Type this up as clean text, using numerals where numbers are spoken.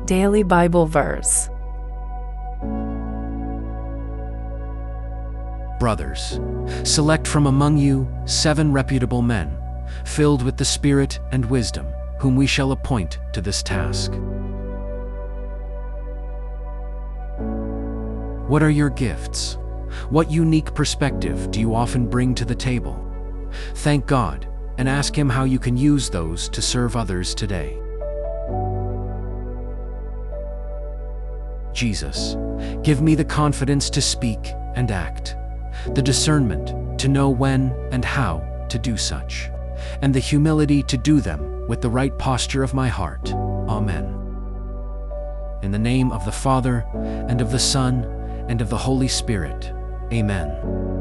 Daily Bible Verse. Brothers, select from among you 7 reputable men, filled with the Spirit and wisdom, whom we shall appoint to this task. What are your gifts? What unique perspective do you often bring to the table? Thank God and ask Him how you can use those to serve others today. Jesus, give me the confidence to speak and act, the discernment to know when and how to do such, and the humility to do them with the right posture of my heart. Amen. In the name of the Father, and of the Son, and of the Holy Spirit. Amen.